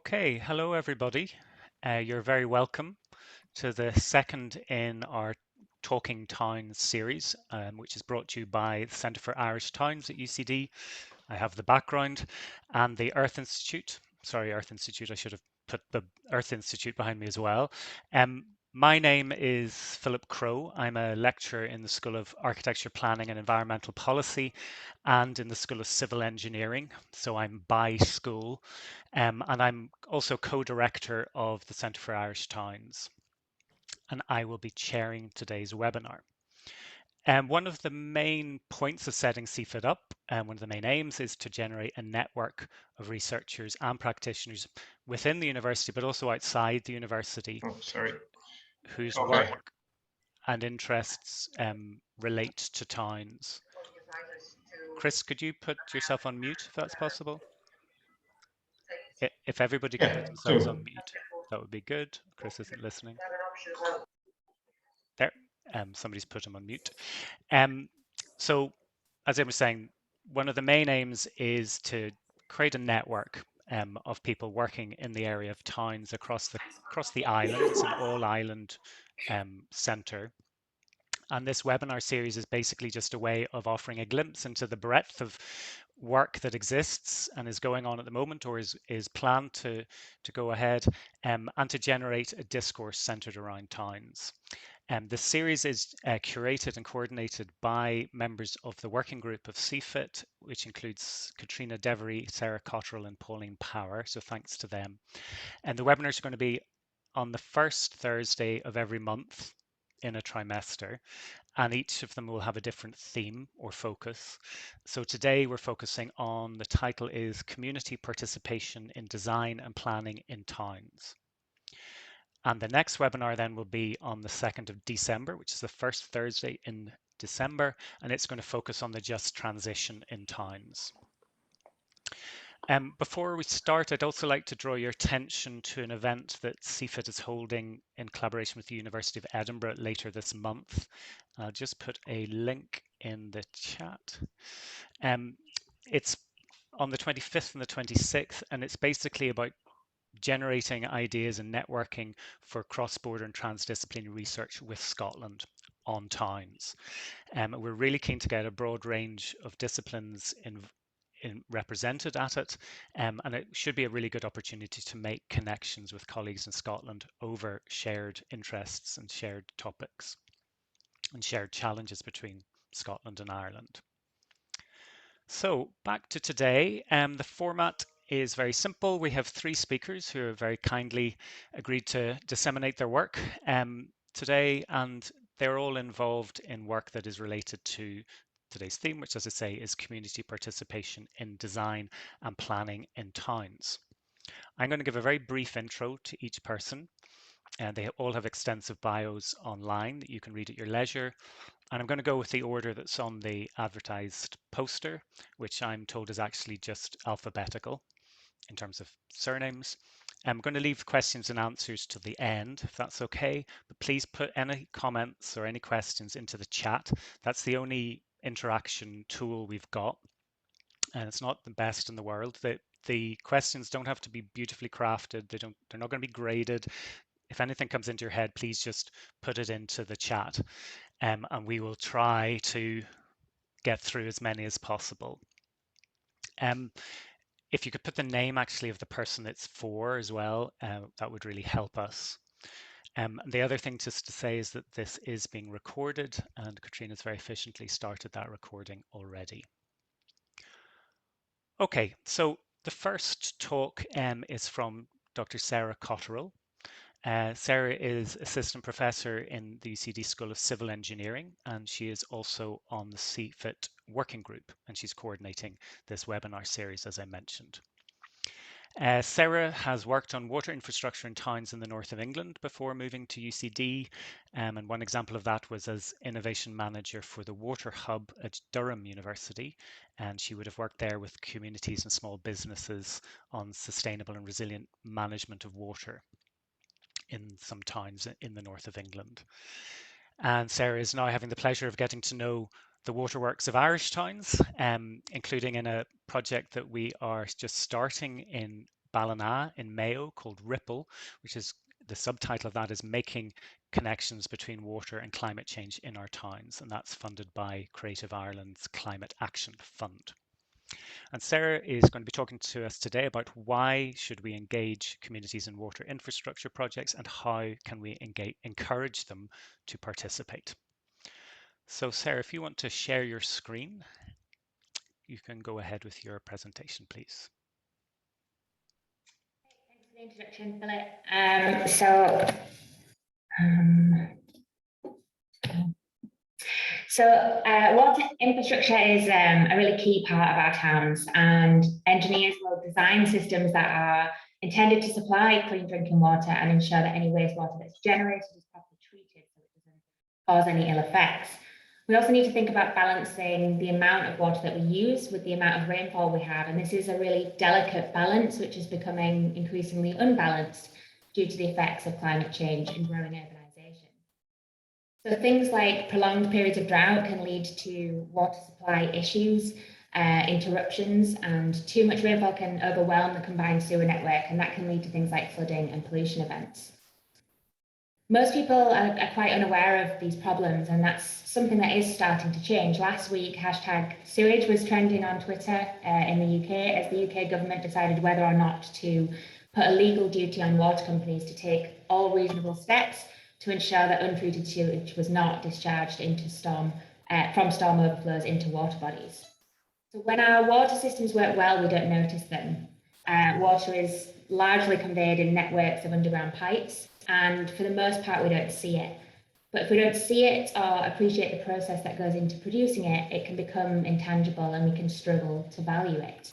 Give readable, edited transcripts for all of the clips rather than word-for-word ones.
Okay, hello everybody. You're very welcome to the second in our Talking Towns series, which is brought to you by the Centre for Irish Towns at UCD. I have the background and the Earth Institute. Sorry, Earth Institute, I should have put the Earth Institute behind me as well. My name is Philip Crowe. I'm a lecturer in the School of Architecture, Planning and Environmental Policy and in the School of Civil Engineering. So I'm by school. And I'm also co-director of the Centre for Irish Towns. And I will be chairing today's webinar. And one of the main points of setting CFIT up, and one of the main aims, is to generate a network of researchers and practitioners within the university, but also outside the university, Oh, sorry. whose Okay. work and interests relate to towns. Chris, could you put yourself on mute if that's possible? If everybody could Yeah, put themselves do. on mute, that would be good. Chris isn't listening. There, somebody's put him on mute. So, as I was saying, one of the main aims is to create a network of people working in the area of towns across the island. It's an all-island centre. And this webinar series is basically just a way of offering a glimpse into the breadth of work that exists and is going on at the moment or is planned to go ahead and to generate a discourse centered around towns. The series is curated and coordinated by members of the working group of CFIT, which includes Katrina Devery, Sarah Cotterill and Pauline Power. So thanks to them. And the webinars are going to be on the first Thursday of every month in a trimester, and each of them will have a different theme or focus. So today we're focusing on, the title is Community Participation in Design and Planning in Towns. And the next webinar then will be on the 2nd of December, which is the first Thursday in December, and it's going to focus on the just transition in towns. Before we start, I'd also like to draw your attention to an event that CFIT is holding in collaboration with the University of Edinburgh later this month. I'll just put a link in the chat. It's on the 25th and the 26th, and it's basically about generating ideas and networking for cross-border and transdisciplinary research with Scotland on towns. We're really keen to get a broad range of disciplines represented at it, and it should be a really good opportunity to make connections with colleagues in Scotland over shared interests and shared topics and shared challenges between Scotland and Ireland. So back to today, the format is very simple. We have three speakers who have very kindly agreed to disseminate their work today, and they're all involved in work that is related to today's theme, which, as I say, is community participation in design and planning in towns. I'm going to give a very brief intro to each person, and they all have extensive bios online that you can read at your leisure. And I'm going to go with the order that's on the advertised poster, which I'm told is actually just alphabetical in terms of surnames. I'm going to leave questions and answers to the end, if that's okay. But please put any comments or any questions into the chat. That's the only interaction tool we've got, and it's not the best in the world. The questions don't have to be beautifully crafted. They're not going to be graded. If anything comes into your head, please just put it into the chat, and we will try to get through as many as possible. If you could put the name actually of the person it's for as well, that would really help us. The other thing just to say is that this is being recorded, and Katrina's very efficiently started that recording already. Okay, so the first talk is from Dr. Sarah Cotterill. Sarah is Assistant Professor in the UCD School of Civil Engineering, and she is also on the CFIT Working Group, and she's coordinating this webinar series, as I mentioned. Sarah has worked on water infrastructure in towns in the north of England before moving to UCD, and one example of that was as Innovation Manager for the Water Hub at Durham University, and she would have worked there with communities and small businesses on sustainable and resilient management of water in some towns in the north of England. And Sarah is now having the pleasure of getting to know the waterworks of Irish towns, including in a project that we are just starting in Ballina in Mayo called Ripple, which is the subtitle of that is Making Connections Between Water and Climate Change in Our Towns, and that's funded by Creative Ireland's Climate Action Fund. And Sarah is going to be talking to us today about why should we engage communities in water infrastructure projects and how can we encourage them to participate. So Sarah, if you want to share your screen, you can go ahead with your presentation, please. Thanks for the introduction, Philip. Water infrastructure is a really key part of our towns, and engineers will design systems that are intended to supply clean drinking water and ensure that any wastewater that's generated is properly treated so it doesn't cause any ill effects. We also need to think about balancing the amount of water that we use with the amount of rainfall we have, and this is a really delicate balance which is becoming increasingly unbalanced due to the effects of climate change and growing urbanisation. So things like prolonged periods of drought can lead to water supply issues, interruptions, and too much rainfall can overwhelm the combined sewer network, and that can lead to things like flooding and pollution events. Most people are quite unaware of these problems, and that's something that is starting to change. Last week, #sewage was trending on Twitter in the UK as the UK government decided whether or not to put a legal duty on water companies to take all reasonable steps to ensure that untreated sewage was not discharged into from storm overflows into water bodies. So when our water systems work well, we don't notice them. Water is largely conveyed in networks of underground pipes, and for the most part, we don't see it. But if we don't see it or appreciate the process that goes into producing it, it can become intangible and we can struggle to value it.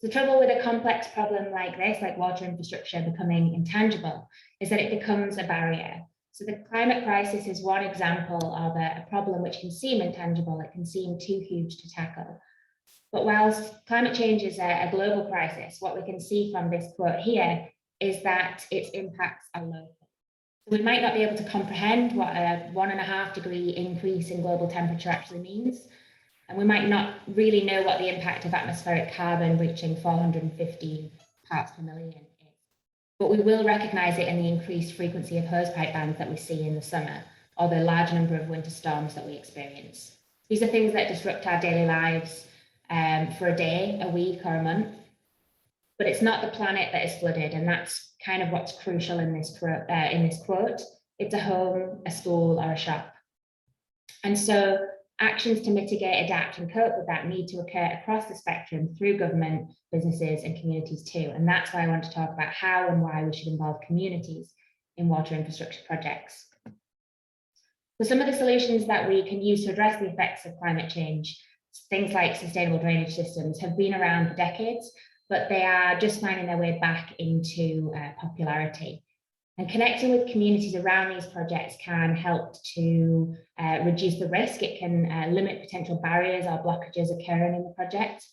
The trouble with a complex problem like this, like water infrastructure becoming intangible, is that it becomes a barrier. So the climate crisis is one example of a problem which can seem intangible, it can seem too huge to tackle. But whilst climate change is a global crisis, what we can see from this quote here is that its impacts are local. We might not be able to comprehend what a 1.5 degree increase in global temperature actually means, and we might not really know what the impact of atmospheric carbon reaching 450 parts per million is. But we will recognise it in the increased frequency of hosepipe bans that we see in the summer, or the large number of winter storms that we experience. These are things that disrupt our daily lives for a day, a week, or a month. But it's not the planet that is flooded, and that's kind of what's crucial in this quote. It's a home, a school, or a shop. And so actions to mitigate, adapt, and cope with that need to occur across the spectrum through government, businesses, and communities too. And that's why I want to talk about how and why we should involve communities in water infrastructure projects. So some of the solutions that we can use to address the effects of climate change, things like sustainable drainage systems, have been around for decades, but they are just finding their way back into popularity. And connecting with communities around these projects can help to reduce the risk. It can limit potential barriers or blockages occurring in the project,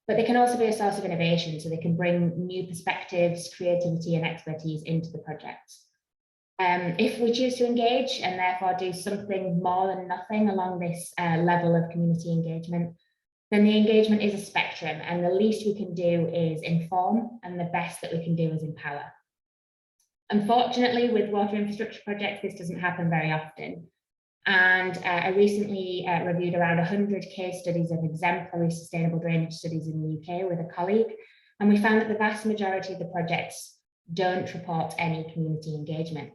but they can also be a source of innovation, so they can bring new perspectives, creativity, and expertise into the project. If we choose to engage and therefore do something more than nothing along this level of community engagement, then the engagement is a spectrum, and the least we can do is inform, and the best that we can do is empower. Unfortunately, with water infrastructure projects, this doesn't happen very often. And I recently reviewed around 100 case studies of exemplary sustainable drainage studies in the UK with a colleague, and we found that the vast majority of the projects don't report any community engagement.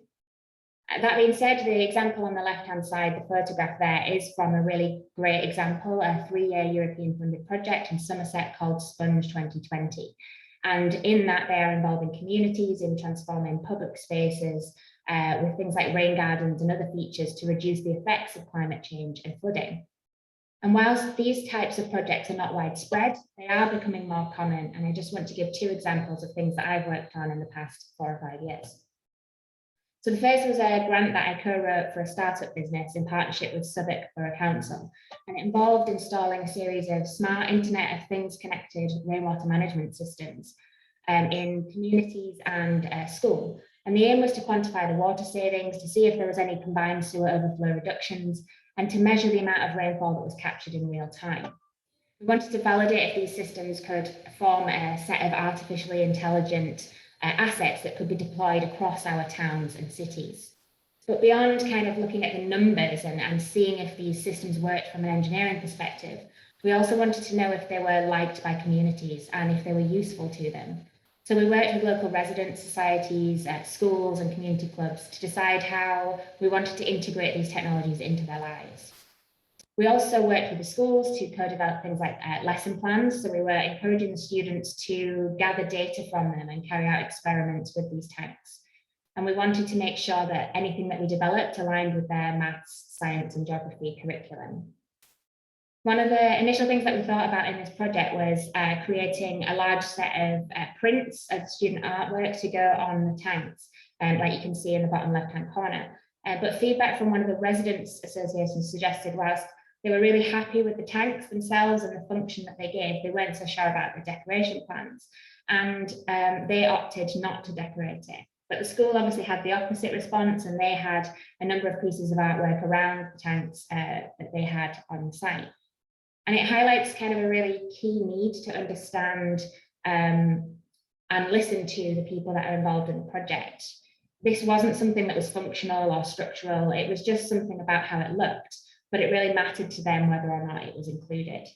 That being said, the example on the left-hand side, the photograph there, is from a really great example, a 3-year European funded project in Somerset called Sponge 2020. And in that, they are involving communities in transforming public spaces with things like rain gardens and other features to reduce the effects of climate change and flooding. And whilst these types of projects are not widespread, they are becoming more common. And I just want to give 2 examples of things that I've worked on in the past 4 or 5 years. So the first was a grant that I co-wrote for a startup business in partnership with Southwark Borough Council, and it involved installing a series of smart Internet of Things connected rainwater management systems in communities and school. And the aim was to quantify the water savings, to see if there was any combined sewer overflow reductions, and to measure the amount of rainfall that was captured in real time. We wanted to validate if these systems could form a set of artificially intelligent assets that could be deployed across our towns and cities. But beyond kind of looking at the numbers and seeing if these systems worked from an engineering perspective, we also wanted to know if they were liked by communities and if they were useful to them. So we worked with local residents, societies, schools and community clubs to decide how we wanted to integrate these technologies into their lives. We also worked with the schools to co-develop things like lesson plans. So we were encouraging the students to gather data from them and carry out experiments with these tanks. And we wanted to make sure that anything that we developed aligned with their maths, science and geography curriculum. One of the initial things that we thought about in this project was creating a large set of prints of student artwork to go on the tanks, like you can see in the bottom left-hand corner. But feedback from one of the residents associations suggested whilst they were really happy with the tanks themselves and the function that they gave, they weren't so sure about the decoration plans. And they opted not to decorate it. But the school obviously had the opposite response, and they had a number of pieces of artwork around the tanks that they had on the site. And it highlights kind of a really key need to understand and listen to the people that are involved in the project. This wasn't something that was functional or structural, it was just something about how it looked, but it really mattered to them whether or not it was included.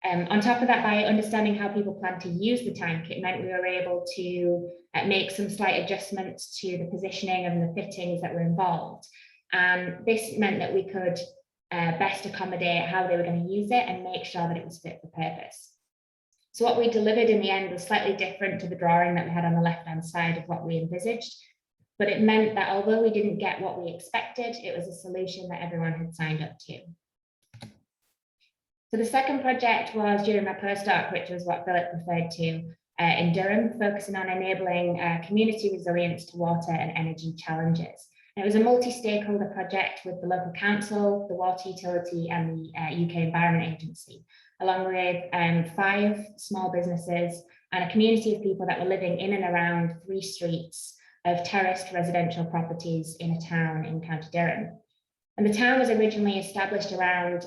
On top of that, by understanding how people plan to use the tank, it meant we were able to make some slight adjustments to the positioning and the fittings that were involved. And this meant that we could best accommodate how they were going to use it and make sure that it was fit for purpose. So what we delivered in the end was slightly different to the drawing that we had on the left-hand side of what we envisaged, but it meant that although we didn't get what we expected, it was a solution that everyone had signed up to. So the second project was during my postdoc, which was what Philip referred to in Durham, focusing on enabling community resilience to water and energy challenges. And it was a multi-stakeholder project with the local council, the water utility and the UK Environment Agency, along with 5 small businesses and a community of people that were living in and around 3 streets of terraced residential properties in a town in County Durham. And the town was originally established around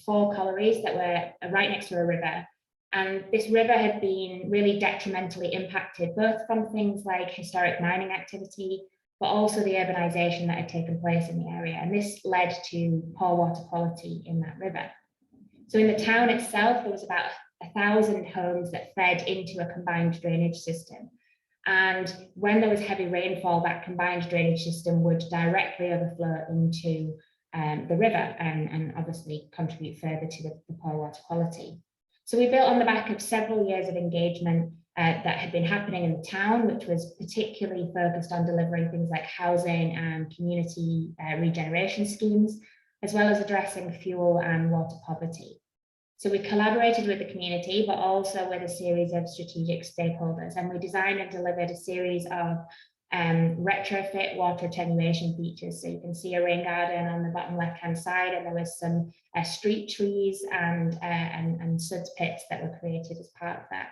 4 collieries that were right next to a river. And this river had been really detrimentally impacted, both from things like historic mining activity, but also the urbanisation that had taken place in the area. And this led to poor water quality in that river. So in the town itself, there was about 1,000 homes that fed into a combined drainage system. And when there was heavy rainfall, that combined drainage system would directly overflow into the river and obviously contribute further to the poor water quality. So we built on the back of several years of engagement that had been happening in the town, which was particularly focused on delivering things like housing and community regeneration schemes, as well as addressing fuel and water poverty. So we collaborated with the community, but also with a series of strategic stakeholders, and we designed and delivered a series of retrofit water attenuation features. So you can see a rain garden on the bottom left-hand side, and there was some street trees and suds pits that were created as part of that.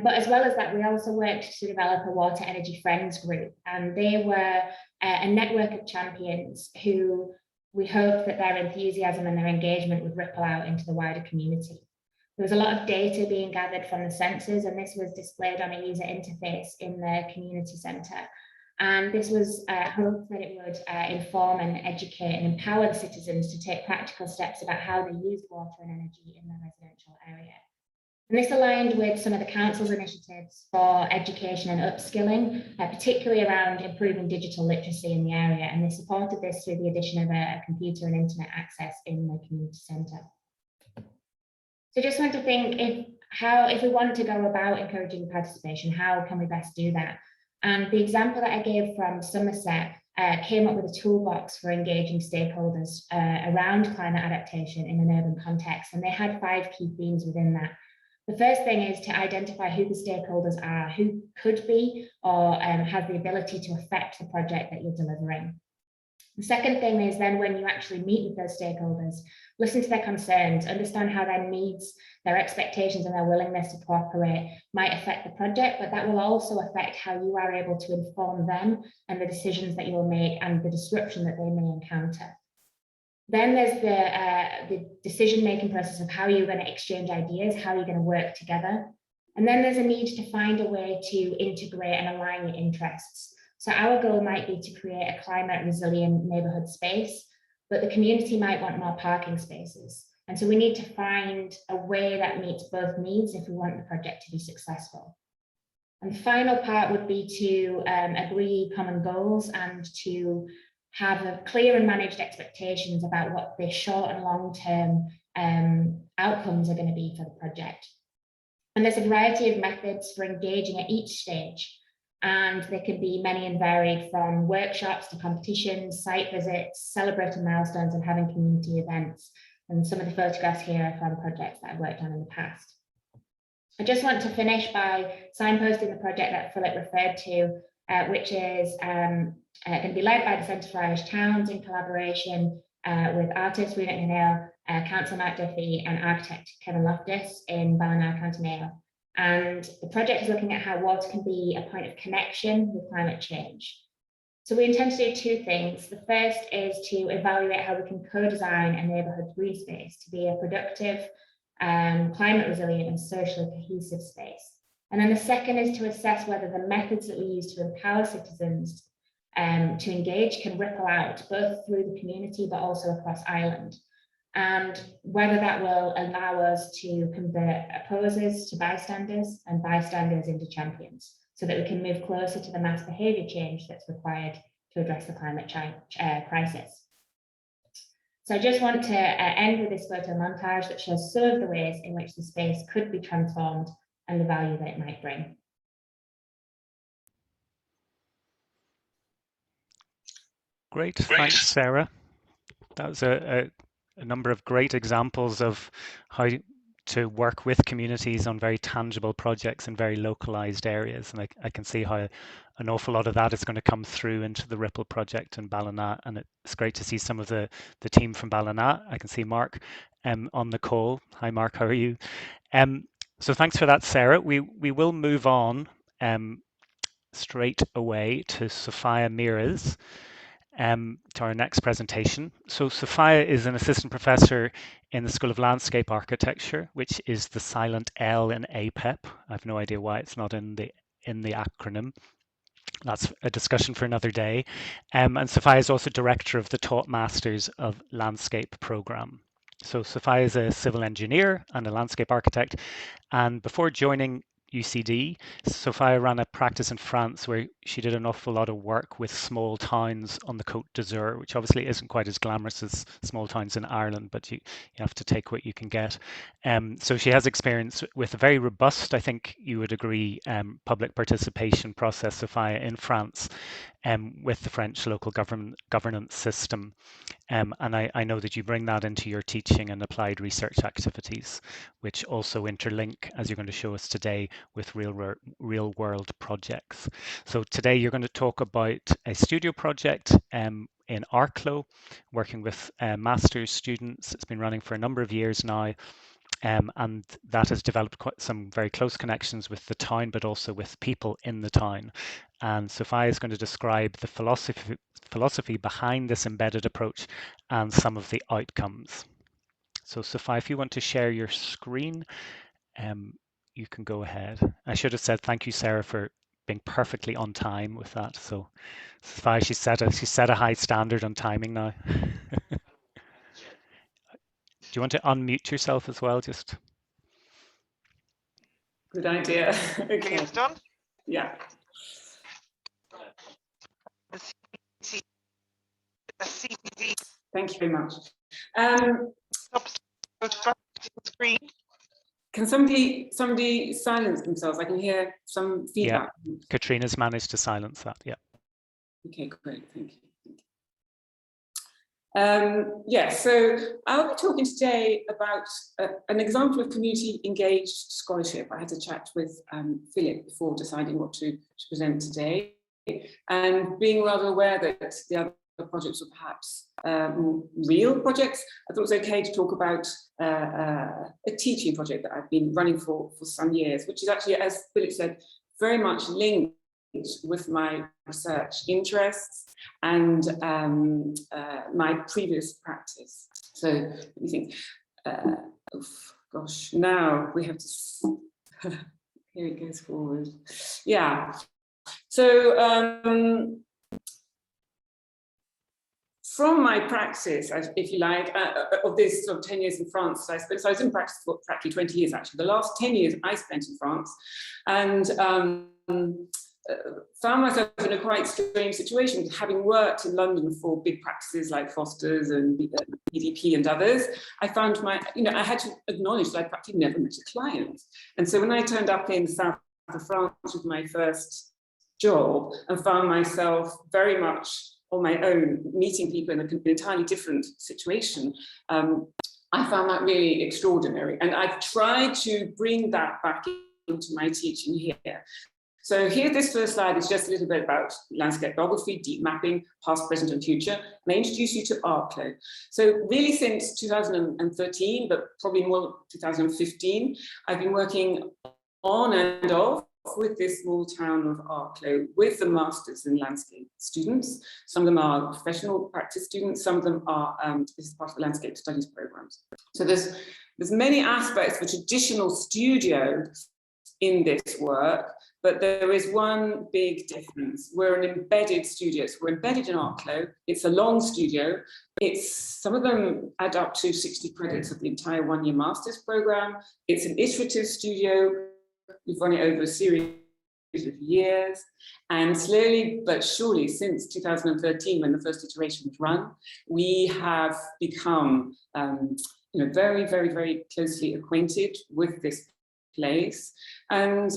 But as well as that, we also worked to develop a Water Energy Friends group, and they were a network of champions who we hoped that their enthusiasm and their engagement would ripple out into the wider community. There was a lot of data being gathered from the sensors, and this was displayed on a user interface in the community centre. And this was hoped that it would inform and educate and empower the citizens to take practical steps about how they use water and energy in their residential area. And this aligned with some of the council's initiatives for education and upskilling, particularly around improving digital literacy in the area. And they supported this through the addition of a computer and internet access in the community centre. So just want to think if we want to go about encouraging participation, how can we best do that? And the example that I gave from Somerset came up with a toolbox for engaging stakeholders around climate adaptation in an urban context. And they had 5 key themes within that. The first thing is to identify who the stakeholders are, who could be or have the ability to affect the project that you're delivering. The second thing is then when you actually meet with those stakeholders, listen to their concerns, understand how their needs, their expectations and their willingness to cooperate might affect the project, but that will also affect how you are able to inform them and the decisions that you'll make and the disruption that they may encounter. Then there's the decision-making process of how you're going to exchange ideas, how you're going to work together. And then there's a need to find a way to integrate and align your interests. So our goal might be to create a climate resilient neighborhood space, but the community might want more parking spaces. And so we need to find a way that meets both needs if we want the project to be successful. And the final part would be to agree common goals and to have a clear and managed expectations about what the short and long-term outcomes are going to be for the project. And there's a variety of methods for engaging at each stage. And there can be many and varied, from workshops to competitions, site visits, celebrating milestones, and having community events. And some of the photographs here are from projects that I've worked on in the past. I just want to finish by signposting the project that Philip referred to, which is going to be led by the Centre for Irish Towns in collaboration with artist Rena Canale, councillor Mark Duffy, and architect Kevin Loftus in Ballina, County Mayo. And the project is looking at how water can be a point of connection with climate change. So we intend to do two things. The first is to evaluate how we can co-design a neighbourhood green space to be a productive, climate resilient and socially cohesive space. And then the second is to assess whether the methods that we use to empower citizens to engage can ripple out both through the community but also across Ireland, and whether that will allow us to convert opposers to bystanders and bystanders into champions, so that we can move closer to the mass behaviour change that's required to address the climate crisis. So I just want to end with this photo montage that shows some of the ways in which the space could be transformed and the value that it might bring. Great, thanks, Sarah. That was a number of great examples of how to work with communities on very tangible projects in very localized areas. And I can see how an awful lot of that is going to come through into the Ripple project in Ballina. And it's great to see some of the team from Ballina. I can see Mark on the call. Hi, Mark, how are you? So thanks for that, Sarah. We will move on straight away to Sophia Meeres. To our next presentation. So Sophia is an assistant professor in the School of Landscape Architecture, which is the silent L in APEP. I have no idea why it's not in the acronym. That's a discussion for another day. And Sophia is also director of the Taught Masters of Landscape program. So Sophia is a civil engineer and a landscape architect. And before joining UCD, Sophia ran a practice in France where she did an awful lot of work with small towns on the Côte d'Azur, which obviously isn't quite as glamorous as small towns in Ireland, but you have to take what you can get. So she has experience with a very robust, I think you would agree, public participation process, Sophia, in France, with the French local governance system. And I know that you bring that into your teaching and applied research activities, which also interlink, as you're going to show us today, with real world projects. So today you're going to talk about a studio project in Arklow, working with master's students. It's been running for a number of years now. And that has developed quite some very close connections with the town, but also with people in the town. And Sophia is going to describe the philosophy behind this embedded approach and some of the outcomes. So Sophia, if you want to share your screen, you can go ahead. I should have said thank you, Sarah, for being perfectly on time with that. So Sophia, she set a high standard on timing now. Do you want to unmute yourself as well? Just. Good idea. Okay. It's done? Yeah. Thank you very much. Screen. Can somebody silence themselves? I can hear some feedback. Yeah, Katrina's managed to silence that. Yeah. Okay, great. Thank you. Yeah, so I'll be talking today about an example of community engaged scholarship. I had a chat with Philip before deciding what to present today, and being rather aware that the other projects were perhaps real projects, I thought it was okay to talk about a teaching project that I've been running for some years, which is actually, as Philip said, very much linked with my research interests and my previous practice. So let me think. Gosh, now we have to. Here it goes forward. Yeah. So from my practice, if you like, of this sort of 10 years in France, I was in practice for practically 20 years actually. The last 10 years I spent in France, and found myself in a quite strange situation, having worked in London for big practices like Foster's and BDP and others. I found I had to acknowledge that I practically never met a client. And so when I turned up in the south of France with my first job and found myself very much on my own, meeting people in an entirely different situation, I found that really extraordinary. And I've tried to bring that back into my teaching here. So here, this first slide is just a little bit about landscape biography, deep mapping, past, present, and future. And I introduce you to Arklow. So really since 2013, but probably more 2015, I've been working on and off with this small town of Arklow with the Masters in Landscape students. Some of them are professional practice students, some of them are, this is part of the landscape studies programs. So there's many aspects of a traditional studio in this work, but there is one big difference. We're an embedded studio. So we're embedded in Arklow. It's a long studio. Some of them add up to 60 credits of the entire one-year master's program. It's an iterative studio. We've run it over a series of years. And slowly but surely, since 2013, when the first iteration was run, we have become very, very, very closely acquainted with this place. And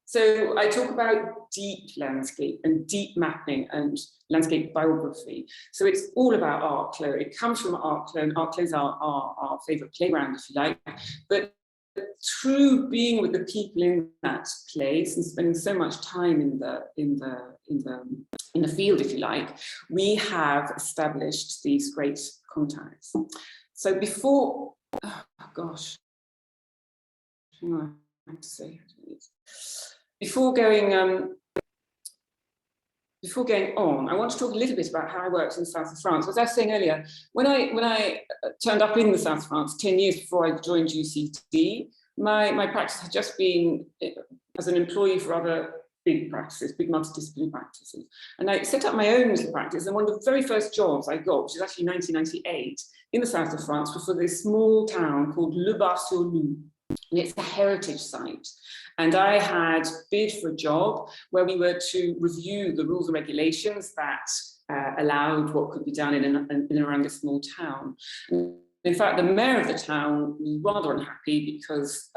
so I talk about deep landscape and deep mapping and landscape biography. So it's all about Arklow. It comes from Arklow, and Arklow's our favourite playground, if you like. But through being with the people in that place and spending so much time in the field, if you like, we have established these great contacts. So before, oh gosh. I have to say, before going on, I want to talk a little bit about how I worked in the south of France. As I was saying earlier, when I turned up in the south of France 10 years before I joined UCD, my practice had just been as an employee for other big practices, big multidisciplinary practices. And I set up my own little practice, and one of the very first jobs I got, which is actually 1998, in the south of France, was for this small town called Le Bar-sur-Loup. And it's a heritage site. And I had bid for a job where we were to review the rules and regulations that allowed what could be done in and around this small town. And in fact, the mayor of the town was rather unhappy because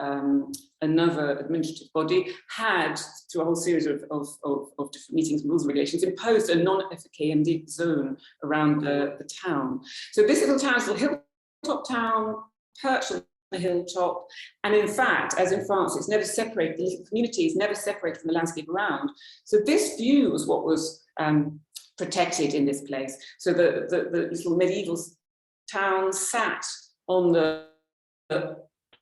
another administrative body had, through a whole series of different meetings and rules and regulations, imposed a non-FKMD zone around the town. So this little town is a hilltop town, perched on the hilltop, and in fact, as in France, it's never separated, the little community is never separated from the landscape around. So this view was what was protected in this place. So the little medieval town sat on the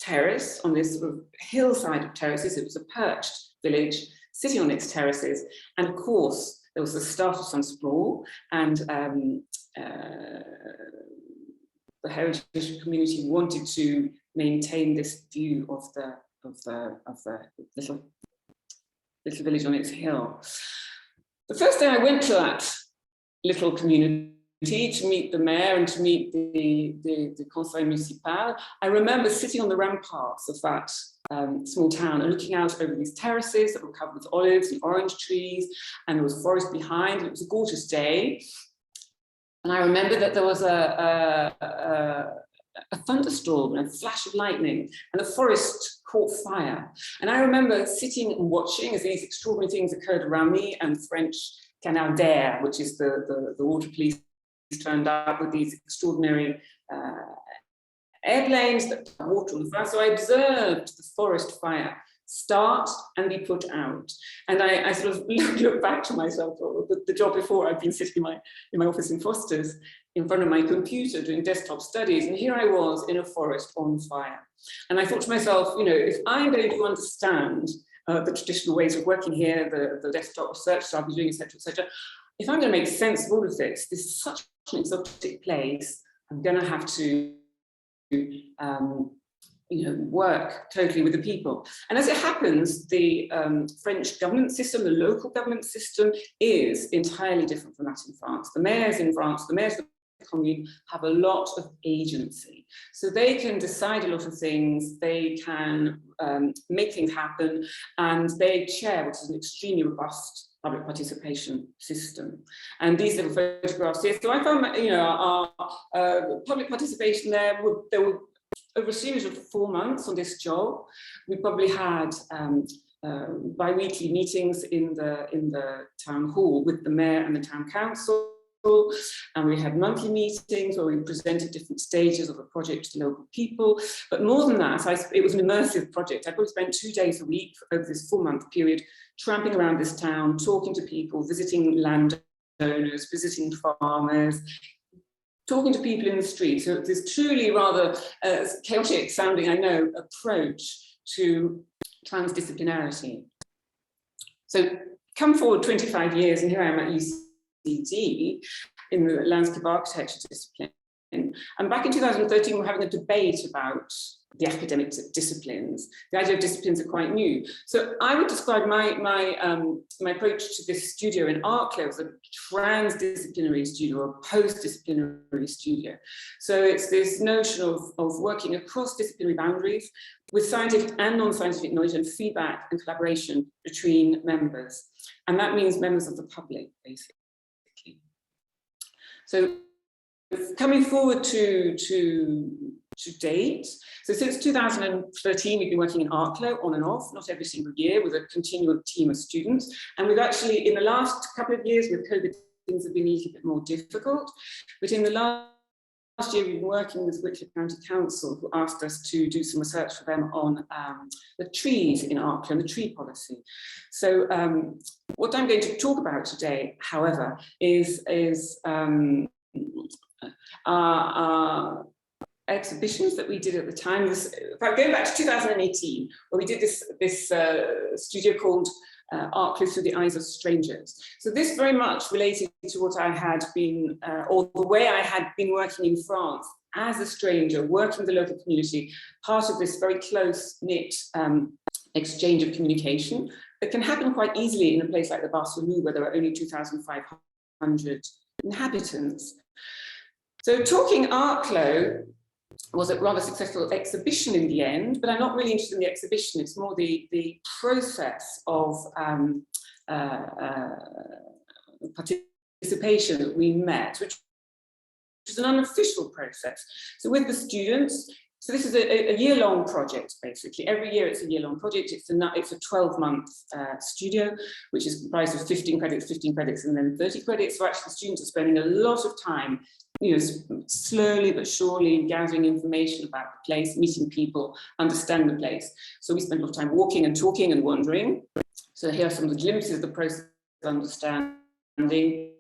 terrace, on this sort of hillside of terraces. It was a perched village sitting on its terraces, and of course there was the start of some sprawl, and the heritage community wanted to maintain this view of the little village on its hill. The first day I went to that little community to meet the mayor and to meet the conseil municipal, I remember sitting on the ramparts of that small town and looking out over these terraces that were covered with olives and orange trees, and there was forest behind. It was a gorgeous day. And I remember that there was a thunderstorm and a flash of lightning, and the forest caught fire. And I remember sitting and watching as these extraordinary things occurred around me, and French Canal d'Air, which is the water police, turned up with these extraordinary airplanes that put water on the fire. So I observed the forest fire start and be put out. And I sort of look back to myself, the job before. I'd been sitting in my office in Foster's in front of my computer doing desktop studies, and here I was in a forest on fire. And I thought to myself, if I'm going to understand the traditional ways of working here, the desktop research I'll be doing, etc., etc. If I'm going to make sense of all of this, this is such an exotic place. I'm going to have to work totally with the people. And as it happens, the French government system, the local government system, is entirely different from that in France. The mayors in France, the mayors of the commune, have a lot of agency. So they can decide a lot of things, they can make things happen, and they chair what is an extremely robust public participation system. And these little photographs here, so I found that, our public participation there were over a series of 4 months on this job. We probably had bi-weekly meetings in the town hall with the mayor and the town council, and we had monthly meetings where we presented different stages of a project to local people. But more than that, it was an immersive project. I probably spent 2 days a week over this 4-month period, tramping around this town, talking to people, visiting landowners, visiting farmers, talking to people in the street. So it's this truly rather chaotic sounding, I know, approach to transdisciplinarity. So come forward 25 years, and here I am at UCD in the landscape architecture discipline. And back in 2013, we were having a debate about the academic disciplines. The idea of disciplines are quite new. So I would describe my approach to this studio in Arklow as a transdisciplinary studio, or a post-disciplinary studio. So it's this notion of working across disciplinary boundaries with scientific and non-scientific knowledge and feedback and collaboration between members. And that means members of the public, basically. So coming forward to date, so since 2013, we've been working in Arklow on and off, not every single year, with a continual team of students. And we've actually, in the last couple of years with COVID, things have been a little bit more difficult. But in the last year, we've been working with Wicklow County Council, who asked us to do some research for them on the trees in Arklow and the tree policy. So what I'm going to talk about today, however, is our exhibitions that we did at the time. Going back to 2018, where we did this studio called Arklow Through the Eyes of Strangers. So this very much related to what I had been, or the way I had been working in France as a stranger, working with the local community, part of this very close-knit exchange of communication that can happen quite easily in a place like the Barcelona, where there are only 2,500 inhabitants. So Talking Arklow was a rather successful exhibition in the end, but I'm not really interested in the exhibition. It's more the process of participation that we met, which is an unofficial process. So with the students, so this is a year-long project, basically. Every year it's a year-long project. It's a 12-month studio, which is comprised of 15 credits, and then 30 credits. So actually the students are spending a lot of time, slowly but surely gathering information about the place, meeting people, understanding the place. So we spend a lot of time walking and talking and wandering. So here are some of the glimpses of the process of understanding.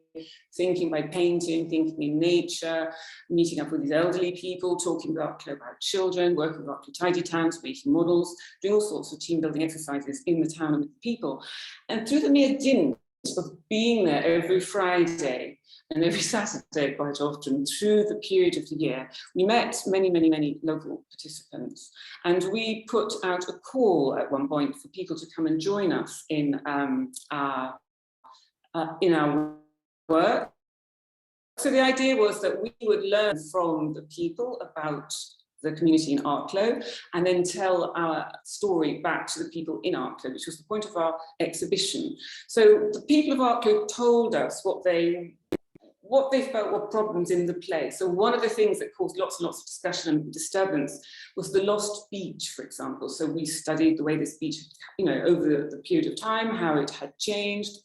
Thinking by painting, thinking in nature, meeting up with these elderly people, talking about children, working with Arklow Tidy Towns, making models, doing all sorts of team building exercises in the town and with the people. And through the mere dint of being there every Friday and every Saturday quite often through the period of the year, we met many, many, many local participants. And we put out a call at one point for people to come and join us in our work. So the idea was that we would learn from the people about the community in Arklow and then tell our story back to the people in Arklow, which was the point of our exhibition. So the people of Arklow told us what they felt were problems in the place. So one of the things that caused lots and lots of discussion and disturbance was the lost beach, for example. So we studied the way this beach, over the period of time, how it had changed,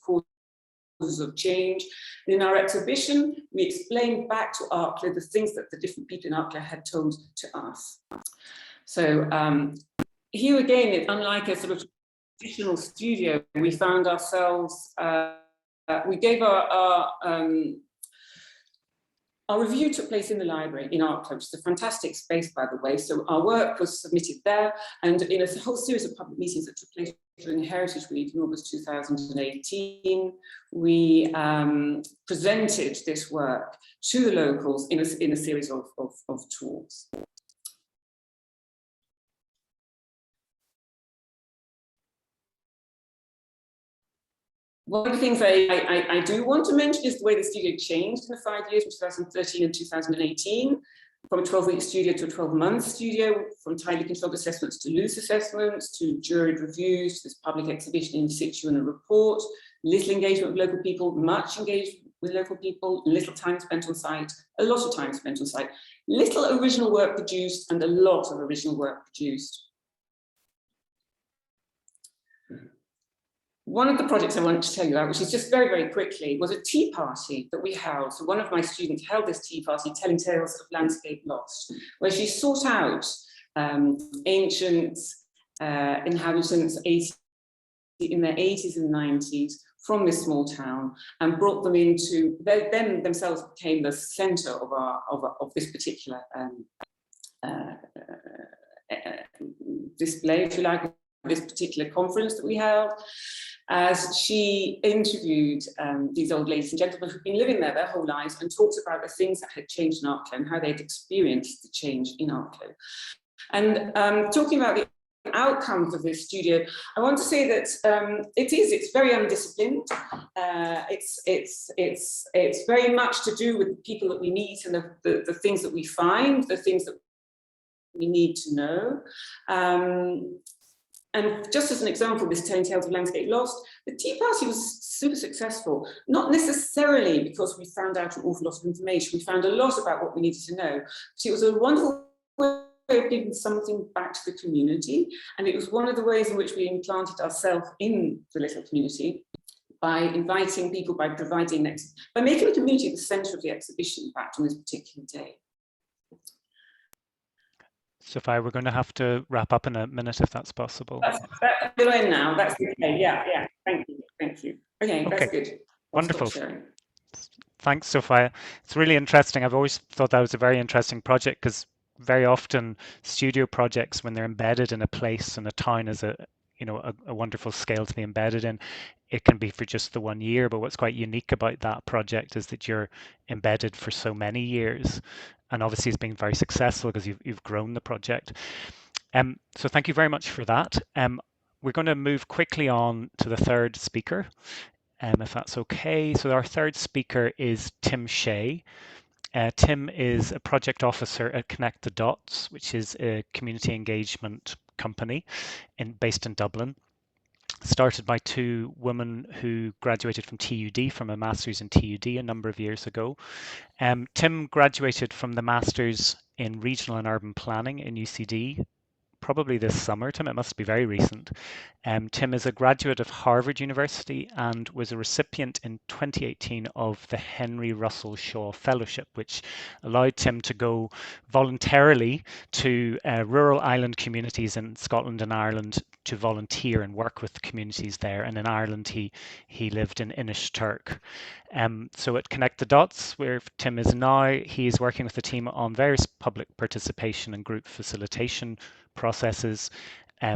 of change. In our exhibition, we explained back to Arklow the things that the different people in Arklow had told to us. So here again, unlike a sort of traditional studio, we found ourselves, we gave our review took place in the library in Arklow, which is a fantastic space, by the way. So our work was submitted there, and in a whole series of public meetings that took place in Heritage Week in August 2018, we presented this work to the locals in a series of talks. One of the things I do want to mention is the way the studio changed in the 5 years, 2013 and 2018, from a 12-week studio to a 12-month studio, from tightly controlled assessments to loose assessments, to juried reviews, to this public exhibition in situ and a report, little engagement with local people, much engagement with local people, little time spent on site, a lot of time spent on site, little original work produced and a lot of original work produced. One of the projects I wanted to tell you about, which is just very, very quickly, was a tea party that we held. So one of my students held this tea party, telling tales of landscape lost, where she sought out ancient inhabitants in their 80s and 90s from this small town and brought them into, they then themselves became the centre of this particular display, if you like, this particular conference that we held, as she interviewed these old ladies and gentlemen who've been living there their whole lives and talked about the things that had changed in Arklow and how they'd experienced the change in Arklow. And talking about the outcomes of this studio, I want to say that it's very undisciplined. It's very much to do with the people that we meet and the things that we find, the things that we need to know. And just as an example, this Telling Tales of Landscape Lost, the tea party was super successful, not necessarily because we found out an awful lot of information. We found a lot about what we needed to know, but it was a wonderful way of giving something back to the community. And it was one of the ways in which we implanted ourselves in the little community by inviting people, by providing, by making the community the centre of the exhibition, in fact, on this particular day. Sophia, we're going to have to wrap up in a minute if that's possible. That's in now. That's okay. Yeah. Thank you. Okay, that's good. Wonderful. Thanks, Sophia. It's really interesting. I've always thought that was a very interesting project because very often studio projects, when they're embedded in a place and a town is a wonderful scale to be embedded in, it can be for just the 1 year. But what's quite unique about that project is that you're embedded for so many years. And obviously it's been very successful because you've grown the project. So thank you very much for that. We're going to move quickly on to the third speaker, if that's okay. So our third speaker is Tim Shea. Tim is a project officer at Connect the Dots, which is a community engagement company based in Dublin. Started by two women who graduated from TUD, from a master's in TUD a number of years ago. Tim graduated from the Masters in Regional and Urban Planning in UCD, probably this summer. Tim, it must be very recent. Tim is a graduate of Harvard University and was a recipient in 2018 of the Henry Russell Shaw Fellowship, which allowed Tim to go voluntarily to rural island communities in Scotland and Ireland to volunteer and work with the communities there. And in Ireland, he lived in Inishturk. So at Connect the Dots, where Tim is now, he is working with the team on various public participation and group facilitation processes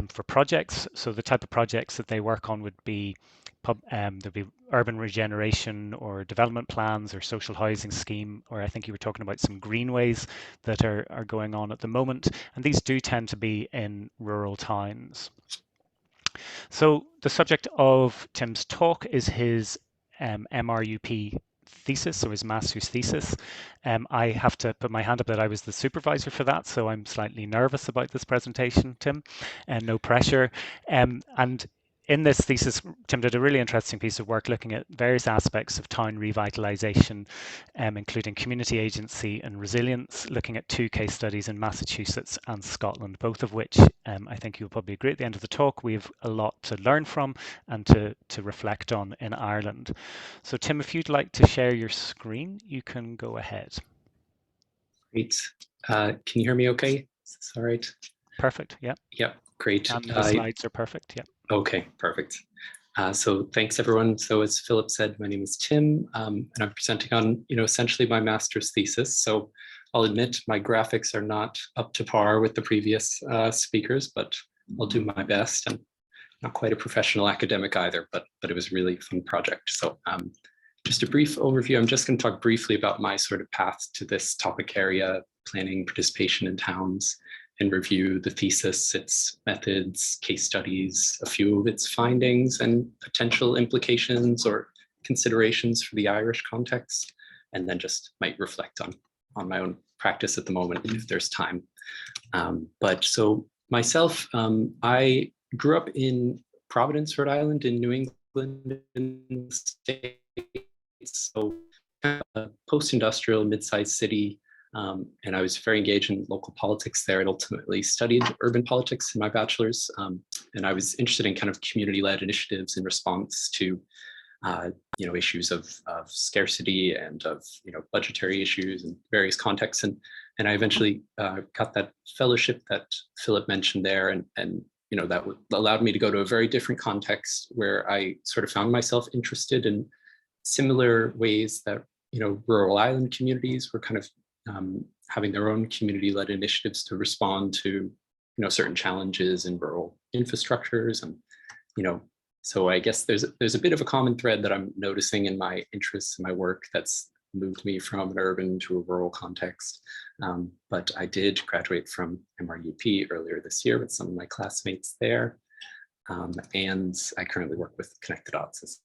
for projects. So the type of projects that they work on would be there'd be urban regeneration or development plans or social housing scheme, or I think you were talking about some greenways that are going on at the moment. And these do tend to be in rural towns. So the subject of Tim's talk is his MRUP thesis, or his master's thesis. I have to put my hand up that I was the supervisor for that, so I'm slightly nervous about this presentation, Tim, and no pressure. And in this thesis, Tim did a really interesting piece of work looking at various aspects of town revitalisation, including community agency and resilience, looking at 2 case studies in Massachusetts and Scotland, both of which I think you'll probably agree at the end of the talk, we have a lot to learn from and to reflect on in Ireland. So Tim, if you'd like to share your screen, you can go ahead. Great. Can you hear me okay? Is this all right? Perfect, yeah. Yeah, great. And the slides are perfect, yeah. Okay, perfect. So thanks everyone. So as Philip said, my name is Tim, and I'm presenting on, essentially my master's thesis. So I'll admit my graphics are not up to par with the previous speakers, but I'll do my best. And not quite a professional academic either, but it was a really fun project. So just a brief overview. I'm just going to talk briefly about my sort of path to this topic area, planning participation in towns, and review the thesis, its methods, case studies, a few of its findings and potential implications or considerations for the Irish context, and then just might reflect on my own practice at the moment if there's time. But so myself, I grew up in Providence, Rhode Island, in New England in the States. So a post-industrial mid-sized city. And I was very engaged in local politics there and ultimately studied urban politics in my bachelor's. And I was interested in kind of community-led initiatives in response to issues of scarcity and of budgetary issues in various contexts. And I eventually got that fellowship that Philip mentioned there, and that allowed me to go to a very different context where I sort of found myself interested in similar ways that rural island communities were kind of having their own community-led initiatives to respond to certain challenges in rural infrastructures. And so I guess there's a bit of a common thread that I'm noticing in my interests in my work that's moved me from an urban to a rural context. But I did graduate from MRUP earlier this year with some of my classmates there. And I currently work with Connect the Dots as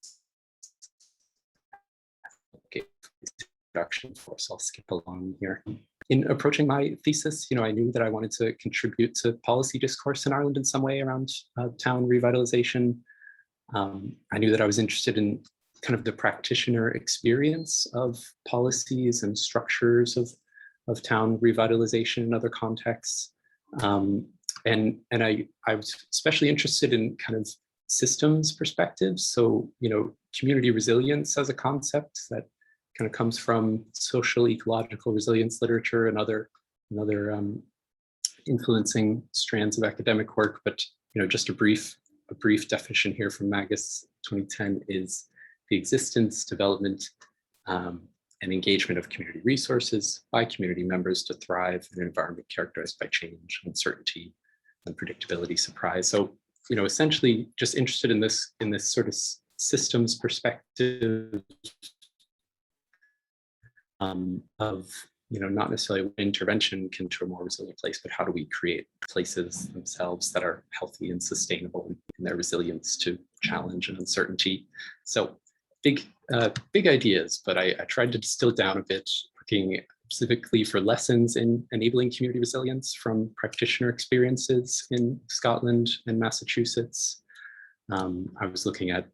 introduction for, so I'll skip along here. In approaching my thesis, I knew that I wanted to contribute to policy discourse in Ireland in some way around town revitalization. I knew that I was interested in kind of the practitioner experience of policies and structures of town revitalization in other contexts. And I was especially interested in kind of systems perspectives. So, community resilience as a concept that kind of comes from social ecological resilience literature and other influencing strands of academic work. But just a brief definition here from Magus 2010 is the existence, development, and engagement of community resources by community members to thrive in an environment characterized by change, uncertainty, unpredictability, surprise. So essentially just interested in this sort of systems perspective of not necessarily intervention to a more resilient place, but how do we create places themselves that are healthy and sustainable in their resilience to challenge and uncertainty. So big ideas, but I tried to distill it down a bit, looking specifically for lessons in enabling community resilience from practitioner experiences in Scotland and Massachusetts. I was looking at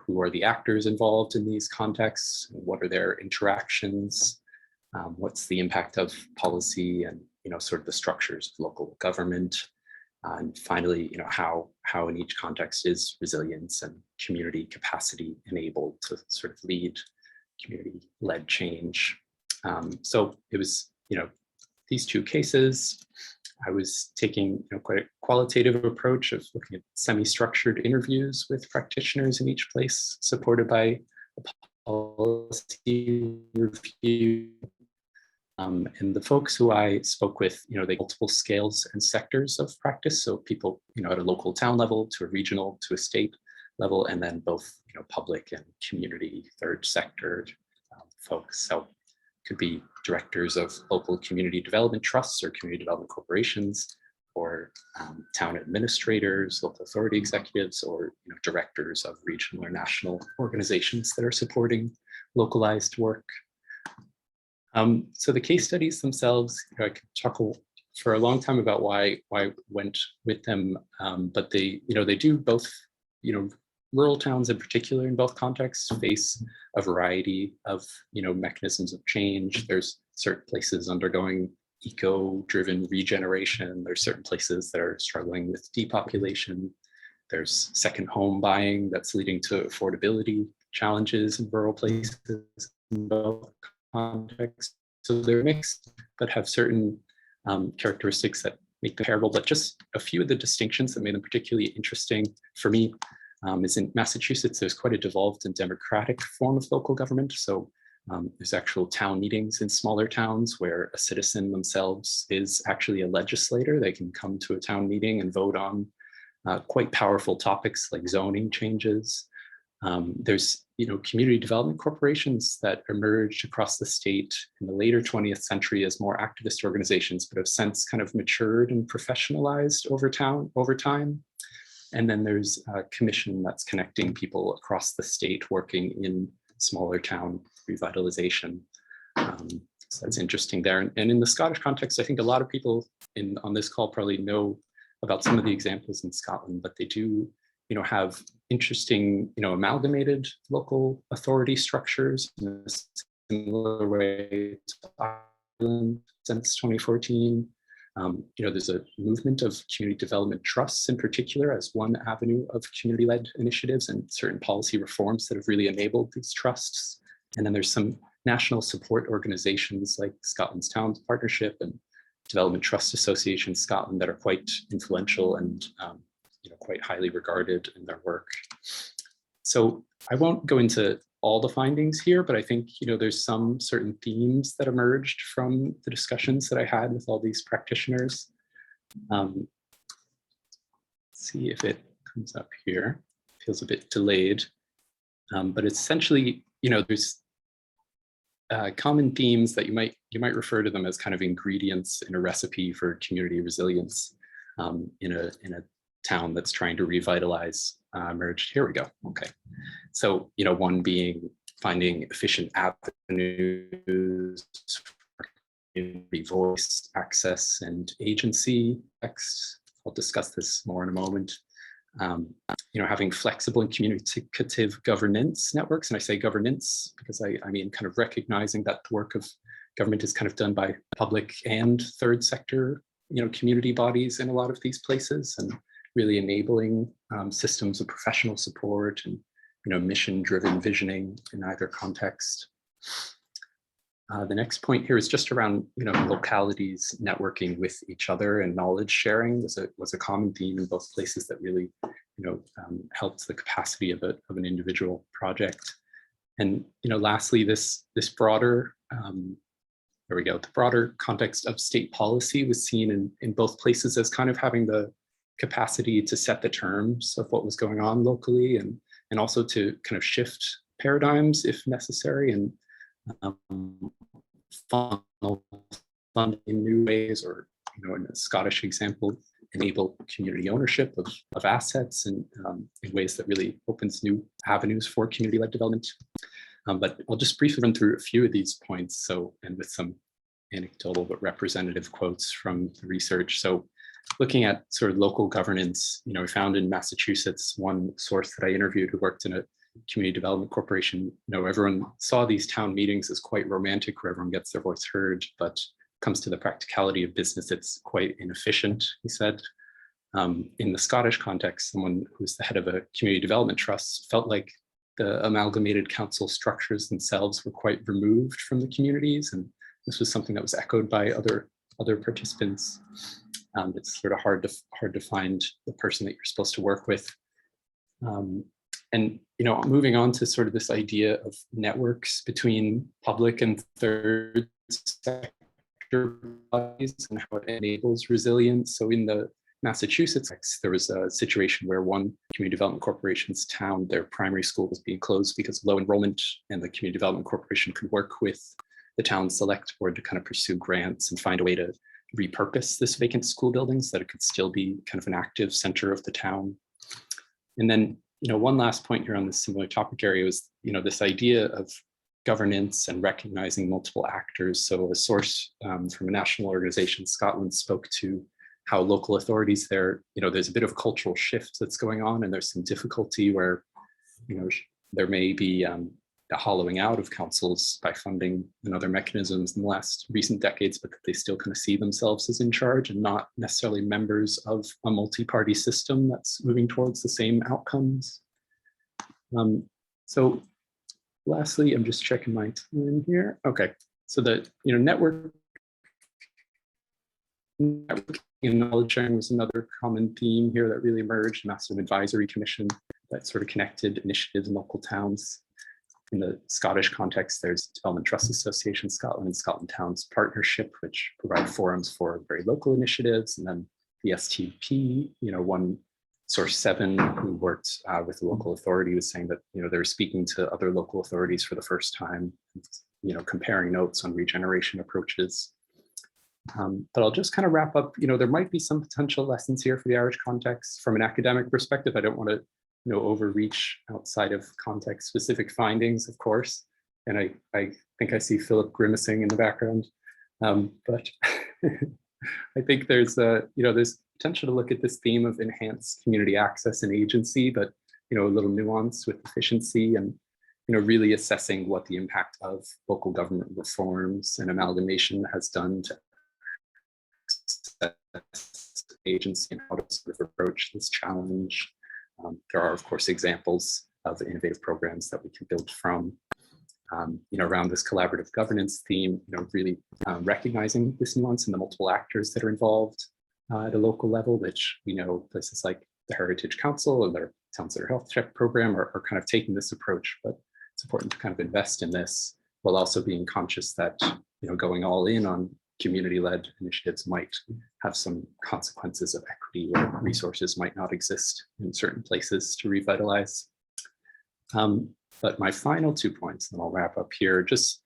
who are the actors involved in these contexts, what are their interactions, what's the impact of policy and sort of the structures of local government, and finally how in each context is resilience and community capacity enabled to sort of lead community-led change. So it was these two cases. I was taking quite a qualitative approach of looking at semi-structured interviews with practitioners in each place, supported by a policy review. And the folks who I spoke with, they multiple scales and sectors of practice. So people, at a local town level to a regional to a state level, and then both, public and community third sector folks. So could be directors of local community development trusts or community development corporations, or town administrators, local authority executives, or directors of regional or national organizations that are supporting localized work. So the case studies themselves, I could talk for a long time about why I went with them, but they do both, rural towns in particular in both contexts face a variety of, mechanisms of change. There's certain places undergoing eco-driven regeneration. There's certain places that are struggling with depopulation. There's second home buying that's leading to affordability challenges in rural places in both contexts. So they're mixed, but have certain characteristics that make them comparable. But just a few of the distinctions that made them particularly interesting for me is in Massachusetts, there's quite a devolved and democratic form of local government. So there's actual town meetings in smaller towns where a citizen themselves is actually a legislator. They can come to a town meeting and vote on quite powerful topics like zoning changes. There's community development corporations that emerged across the state in the later 20th century as more activist organizations, but have since kind of matured and professionalized over time. And then there's a commission that's connecting people across the state working in smaller town revitalization. So that's interesting there. And in the Scottish context, I think a lot of people on this call probably know about some of the examples in Scotland, but they do have interesting, amalgamated local authority structures in a similar way to Ireland since 2014. There's a movement of community development trusts in particular as one avenue of community-led initiatives and certain policy reforms that have really enabled these trusts. And then there's some national support organizations like Scotland's Towns Partnership and Development Trust Association Scotland that are quite influential and quite highly regarded in their work. So I won't go into all the findings here, but I think there's some certain themes that emerged from the discussions that I had with all these practitioners. See if it comes up here. Feels a bit delayed, but essentially, there's common themes that you might refer to them as kind of ingredients in a recipe for community resilience in a town that's trying to revitalize emerged. Here we go. Okay. So, one being finding efficient avenues for community voice, access, and agency. I'll discuss this more in a moment. Having flexible and communicative governance networks. And I say governance because I mean kind of recognizing that the work of government is kind of done by public and third sector, community bodies in a lot of these places, and really enabling systems of professional support and mission-driven visioning in either context. The next point here is just around localities networking with each other, and knowledge sharing was a common theme in both places that really helped the capacity of an individual project. And lastly, this broader there we go. The broader context of state policy was seen in both places as kind of having the capacity to set the terms of what was going on locally, and also to kind of shift paradigms if necessary, and funnel fund in new ways, or in a Scottish example, enable community ownership of assets and in ways that really opens new avenues for community-led development. But I'll just briefly run through a few of these points, and with some anecdotal but representative quotes from the research. So looking at sort of local governance, we found in Massachusetts, one source that I interviewed who worked in a community development corporation, everyone saw these town meetings as quite romantic, where everyone gets their voice heard, but comes to the practicality of business, it's quite inefficient, he said. In the Scottish context, someone who's the head of a community development trust felt like the amalgamated council structures themselves were quite removed from the communities, and this was something that was echoed by other participants. It's sort of hard to find the person that you're supposed to work with. And moving on to sort of this idea of networks between public and third sector bodies and how it enables resilience. So in the Massachusetts, there was a situation where one community development corporation's town, their primary school was being closed because of low enrollment, and the community development corporation could work with the town select board to kind of pursue grants and find a way to repurpose this vacant school building so that it could still be kind of an active center of the town. And then, one last point here on this similar topic area was, this idea of governance and recognizing multiple actors. So a source from a national organization, Scotland, spoke to how local authorities there, there's a bit of cultural shift that's going on, and there's some difficulty where, there may be a hollowing out of councils by funding and other mechanisms in the last recent decades, but that they still kind of see themselves as in charge and not necessarily members of a multi-party system that's moving towards the same outcomes. So lastly, I'm just checking my time here. Okay, so the networking and knowledge sharing was another common theme here that really emerged. Massive advisory commission that sort of connected initiatives in local towns. In the Scottish context, there's Development Trust Association Scotland and Scotland Towns Partnership, which provide forums for very local initiatives. And then the STP, one Source 7, who worked with the local authority, was saying that, you know, they were speaking to other local authorities for the first time, you know, comparing notes on regeneration approaches. But I'll just kind of wrap up. You know, there might be some potential lessons here for the Irish context from an academic perspective. I don't want to, you know, overreach outside of context-specific findings, of course. And I think I see Philip grimacing in the background. But I think there's there's potential to look at this theme of enhanced community access and agency, but, you know, a little nuance with efficiency, and, you know, really assessing what the impact of local government reforms and amalgamation has done to agency and how to sort of approach this challenge. There are, of course, examples of innovative programs that we can build from. You know, around this collaborative governance theme, you know, really recognizing this nuance and the multiple actors that are involved at a local level, which we know places like the Heritage Council and their Town Center Health Check program are kind of taking this approach. But it's important to kind of invest in this while also being conscious that, you know, going all in on community-led initiatives might have some consequences of equity, where resources might not exist in certain places to revitalize. But my final 2 points, and I'll wrap up here, just,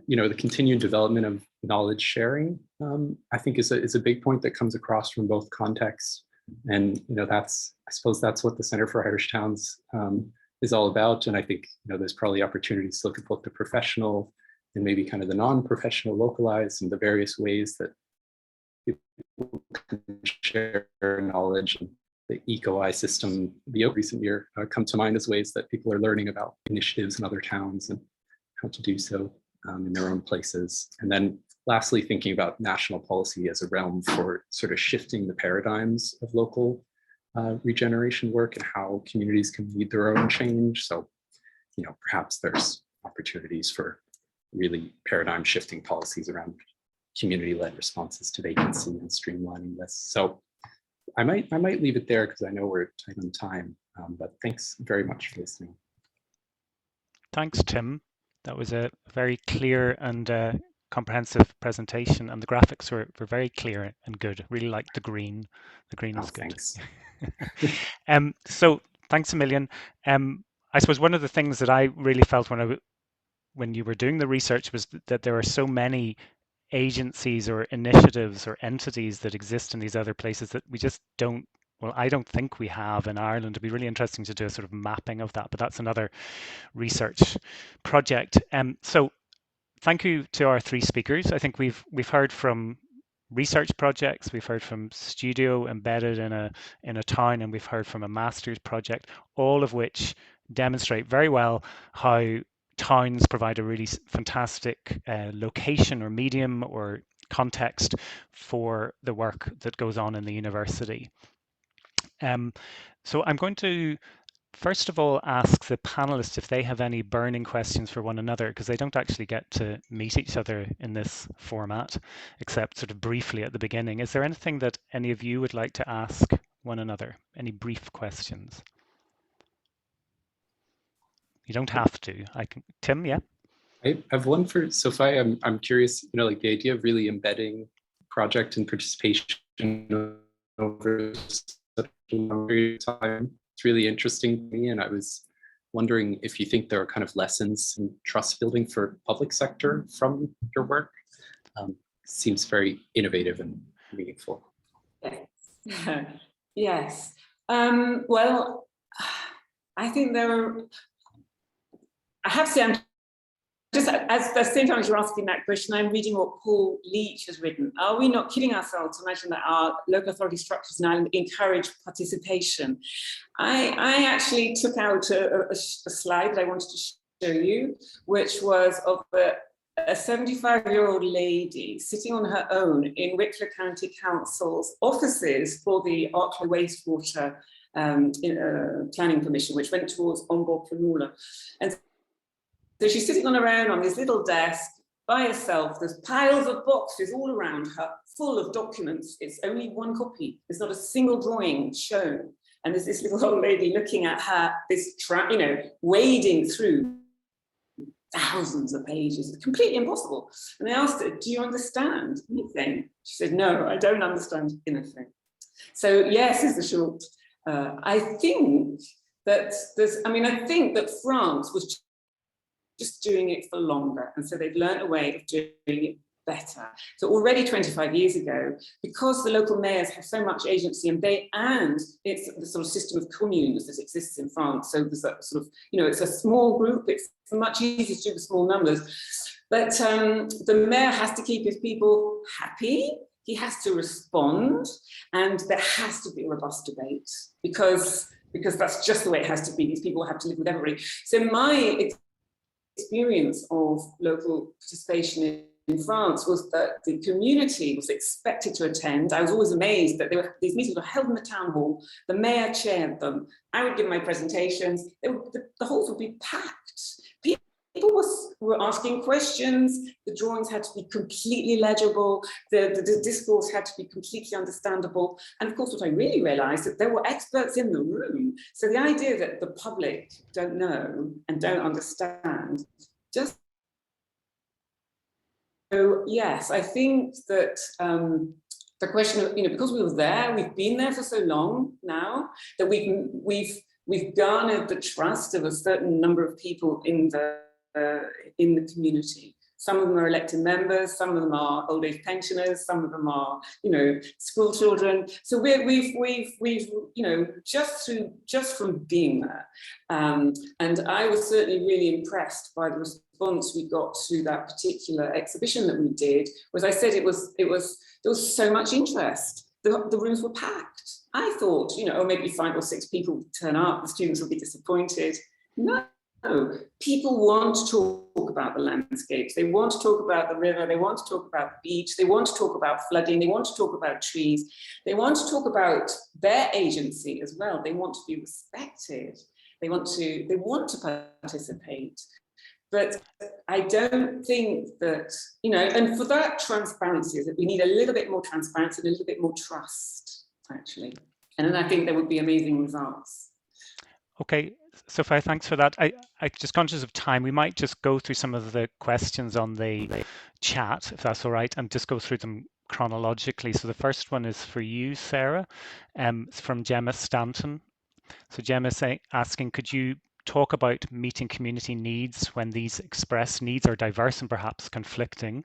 you know, the continued development of knowledge sharing, I think is a big point that comes across from both contexts. And, you know, I suppose that's what the Center for Irish Towns is all about. And I think, you know, there's probably opportunities to look at both the professional and maybe kind of the non-professional, localized, and the various ways that people can share knowledge. And the EcoEye system, the recent year, come to mind as ways that people are learning about initiatives in other towns and how to do so in their own places. And then lastly, thinking about national policy as a realm for sort of shifting the paradigms of local regeneration work and how communities can lead their own change. So, you know, perhaps there's opportunities for really paradigm shifting policies around community-led responses to vacancy and streamlining this. So I might leave it there because I know we're tight on time, but thanks very much for listening. Thanks, Tim. That was a very clear and comprehensive presentation, and the graphics were very clear and good. Really liked the green. The green is good. Thanks. So thanks a million. I suppose one of the things that I really felt when you were doing the research was that there are so many agencies or initiatives or entities that exist in these other places that we just don't, well, I don't think we have in Ireland. It'd be really interesting to do a sort of mapping of that, but that's another research project. So thank you to our three speakers. I think we've heard from research projects, we've heard from studio embedded in a town, and we've heard from a master's project, all of which demonstrate very well how towns provide a really fantastic location or medium or context for the work that goes on in the university. So I'm going to first of all ask the panelists if they have any burning questions for one another, because they don't actually get to meet each other in this format, except sort of briefly at the beginning. Is there anything that any of you would like to ask one another? Any brief questions? You don't have to. I can. Tim, yeah? I have one for Sophia. I'm curious, you know, like the idea of really embedding project and participation over such a long period of time. It's really interesting to me, and I was wondering if you think there are kind of lessons in trust building for public sector from your work. Seems very innovative and meaningful. Yes. Yes. Well, I think there are. I have to say, I'm just at the same time as you're asking that question, I'm reading what Paul Leach has written. Are we not kidding ourselves to imagine that our local authority structures in Ireland encourage participation? I actually took out a slide that I wanted to show you, which was of a 75-year-old lady sitting on her own in Wicklow County Council's offices for the Archway Wastewater Planning Permission, which went towards Onbor Planula. And so she's sitting on her own on this little desk by herself. There's piles of boxes all around her, full of documents. It's only one copy. There's not a single drawing shown. And there's this little old lady looking at her, wading through thousands of pages. It's completely impossible. And I asked her, do you understand anything? She said, no, I don't understand anything. So yes is the short I think that I think that France was just doing it for longer, and so they've learned a way of doing it better. So already 25 years ago, because the local mayors have so much agency, and it's the sort of system of communes that exists in France. So there's a sort of, it's a small group. It's much easier to do with small numbers, but the mayor has to keep his people happy. He has to respond, and there has to be a robust debate because that's just the way it has to be. These people have to live with everybody. So my experience of local participation in France was that the community was expected to attend. I was always amazed that these meetings were held in the town hall. The mayor chaired them. I would give my presentations. The halls would be packed. People were asking questions. The drawings had to be completely legible. The discourse had to be completely understandable. And of course, what I really realized that there were experts in the room. So the idea that the public don't know and don't understand, just so yes, I think that the question of, because we were there, we've been there for so long now that we've garnered the trust of a certain number of people in the community. Some of them are elected members, some of them are old age pensioners, some of them are, school children. So we've just from being there. And I was certainly really impressed by the response we got to that particular exhibition that we did. As I said, there was so much interest. The rooms were packed. I thought, maybe 5 or 6 people would turn up, the students would be disappointed. No. People want to talk about the landscapes. They want to talk about the river. They want to talk about the beach. They want to talk about flooding. They want to talk about trees. They want to talk about their agency as well. They want to be respected. They want to participate. But I don't think that, and for that transparency, is that we need a little bit more transparency and a little bit more trust, actually. And then I think there would be amazing results. Okay, Sophia, thanks for that. I just conscious of time, we might just go through some of the questions on the chat, if that's all right, and just go through them chronologically. So the first one is for you, Sarah. It's from Gemma Stanton. So Gemma's asking, could you talk about meeting community needs when these expressed needs are diverse and perhaps conflicting,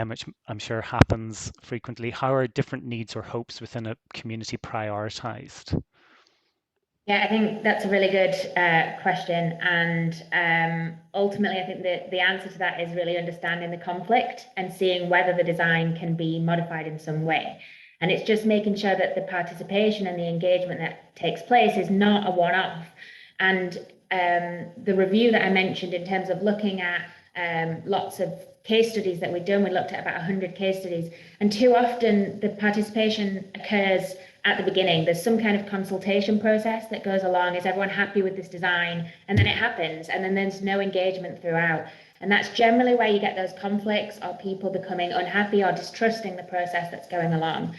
which I'm sure happens frequently? How are different needs or hopes within a community prioritized? Yeah, I think that's a really good question. And ultimately, I think the answer to that is really understanding the conflict and seeing whether the design can be modified in some way. And it's just making sure that the participation and the engagement that takes place is not a one-off. And the review that I mentioned in terms of looking at lots of case studies that we've done, we looked at about 100 case studies. And too often the participation occurs at the beginning. There's some kind of consultation process that goes along. Is everyone happy with this design? And then it happens, and then there's no engagement throughout. And that's generally where you get those conflicts or people becoming unhappy or distrusting the process that's going along.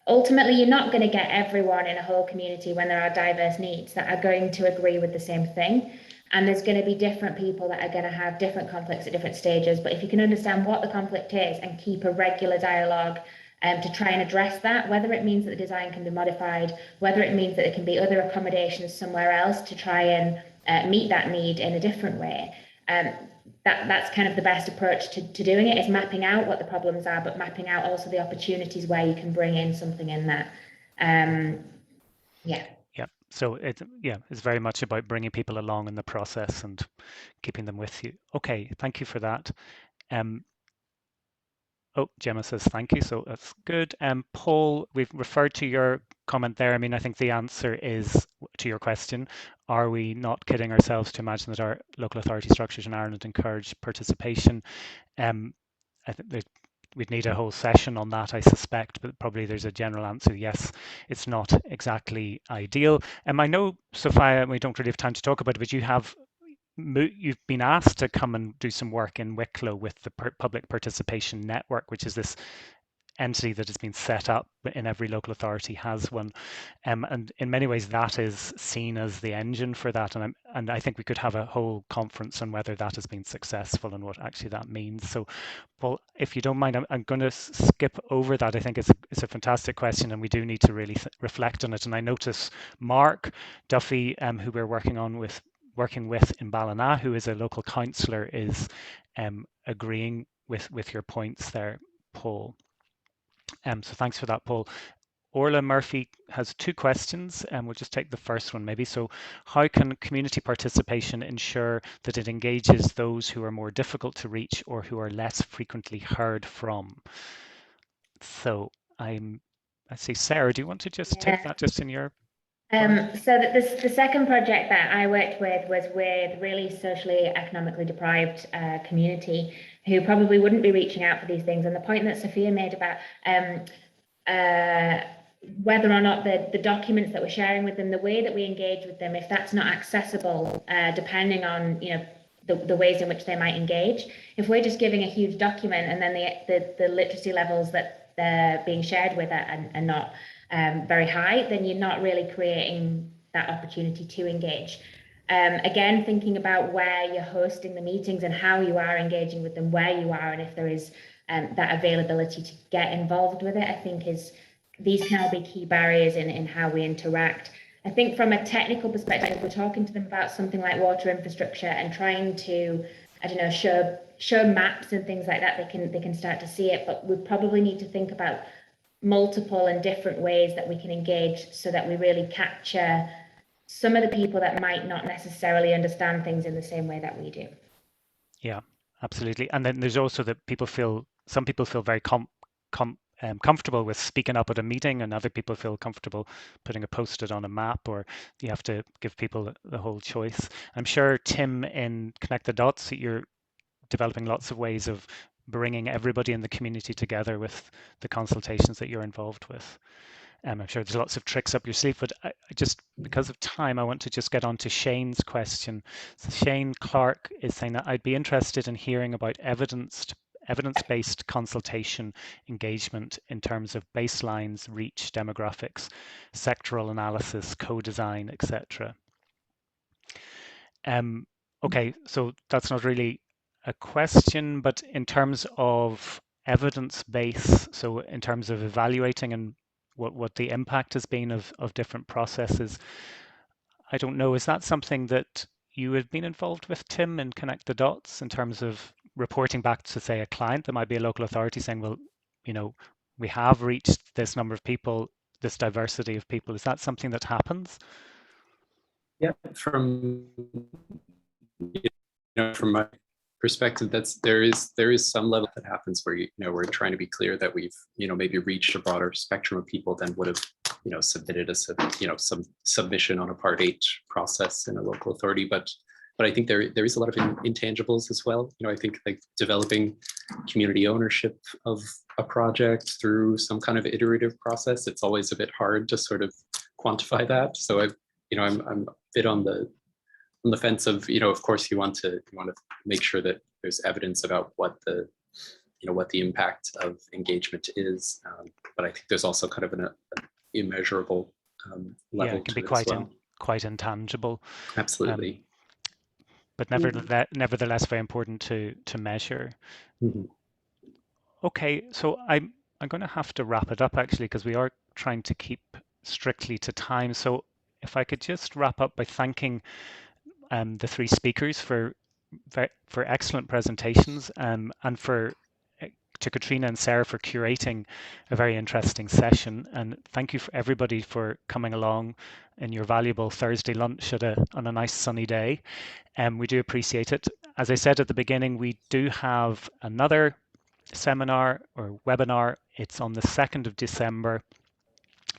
Ultimately, you're not going to get everyone in a whole community when there are diverse needs that are going to agree with the same thing. And there's going to be different people that are going to have different conflicts at different stages. But if you can understand what the conflict is and keep a regular dialogue to try and address that, whether it means that the design can be modified, whether it means that there can be other accommodations somewhere else to try and meet that need in a different way. That's kind of the best approach to doing it, is mapping out what the problems are, but mapping out also the opportunities where you can bring in something in that. Yeah. So it's very much about bringing people along in the process and keeping them with you. Okay, thank you for that. Oh, Gemma says thank you, so that's good. Paul, we've referred to your comment there. I mean, I think the answer is to your question, are we not kidding ourselves to imagine that our local authority structures in Ireland encourage participation? I think we'd need a whole session on that, I suspect, but probably there's a general answer, yes, it's not exactly ideal. I know, Sophia, we don't really have time to talk about it, but you've been asked to come and do some work in Wicklow with the Public Participation Network, which is this entity that has been set up in every local authority has one, and in many ways that is seen as the engine for that. And I think we could have a whole conference on whether that has been successful and what actually that means. So, Paul, if you don't mind, I'm going to skip over that. I think it's a fantastic question, and we do need to really reflect on it. And I notice Mark Duffy, who we're working with in Ballina, who is a local councillor, is agreeing with your points there, Paul. So thanks for that, Paul. Orla Murphy has two questions, and we'll just take the first one maybe. So how can community participation ensure that it engages those who are more difficult to reach or who are less frequently heard from? So I see, Sarah, do you want to just take that just in your So the second project that I worked with was with really socially, economically deprived community who probably wouldn't be reaching out for these things. And the point that Sophia made about whether or not the documents that we're sharing with them, the way that we engage with them, if that's not accessible, depending on the ways in which they might engage. If we're just giving a huge document and then the literacy levels that they're being shared with are not very high, then you're not really creating that opportunity to engage. Again, thinking about where you're hosting the meetings and how you are engaging with them, where you are, and if there is that availability to get involved with it, I think these can all be key barriers in how we interact. I think from a technical perspective, we're talking to them about something like water infrastructure and trying to, I don't know, show maps and things like that. They can start to see it, but we probably need to think about multiple and different ways that we can engage so that we really capture some of the people that might not necessarily understand things in the same way that we do. Yeah, absolutely. And then there's also that some people feel very comfortable with speaking up at a meeting, and other people feel comfortable putting a post-it on a map, or you have to give people the whole choice. I'm sure, Tim, in Connect the Dots, you're developing lots of ways of bringing everybody in the community together with the consultations that you're involved with. I'm sure there's lots of tricks up your sleeve, but I just, because of time, I want to just get on to Shane's question. So Shane Clark is saying that I'd be interested in hearing about evidence-based consultation engagement in terms of baselines, reach, demographics, sectoral analysis, co-design, etc. Okay, so that's not really a question, but in terms of evidence base, so in terms of evaluating and what the impact has been of different processes, I don't know, is that something that you have been involved with, Tim, in Connect the Dots, in terms of reporting back to, say, a client that might be a local authority saying, well, we have reached this number of people, this diversity of people. Is that something that happens? Yeah, from my perspective, there is some level that happens where we're trying to be clear that we've maybe reached a broader spectrum of people than would have submitted some submission on a Part 8 process in a local authority. But I think there is a lot of intangibles as well. I think like developing community ownership of a project through some kind of iterative process, it's always a bit hard to sort of quantify that. So I'm a bit on the fence of, of course you want to make sure that there's evidence about what the impact of engagement is, but I think there's also kind of an immeasurable level. Yeah, it can to be it quite intangible. Absolutely. But nevertheless very important to measure. Mm-hmm. Okay, so I'm going to have to wrap it up actually, because we are trying to keep strictly to time. So if I could just wrap up by thanking the three speakers for excellent presentations, and to Katrina and Sarah for curating a very interesting session. And thank you for everybody for coming along in your valuable Thursday lunch on a nice sunny day. We do appreciate it. As I said at the beginning, we do have another seminar or webinar. It's on the 2nd of December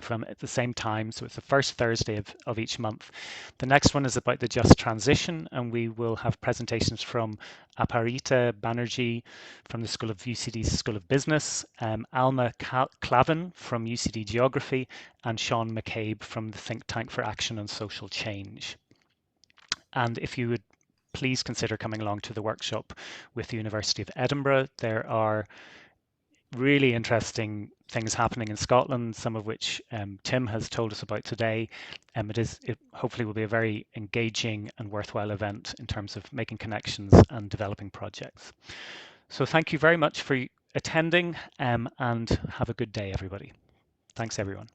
from at the same time, so it's the first Thursday of each month. The next one is about the just transition, and we will have presentations from Aparita Banerjee from the UCD School of Business, Alma Clavin from UCD Geography, and Sean McCabe from the Think Tank for Action on Social Change. And if you would please consider coming along to the workshop with the University of Edinburgh, there are really interesting things happening in Scotland, some of which Tim has told us about today. It hopefully will be a very engaging and worthwhile event in terms of making connections and developing projects. So thank you very much for attending, and have a good day, everybody. Thanks, everyone.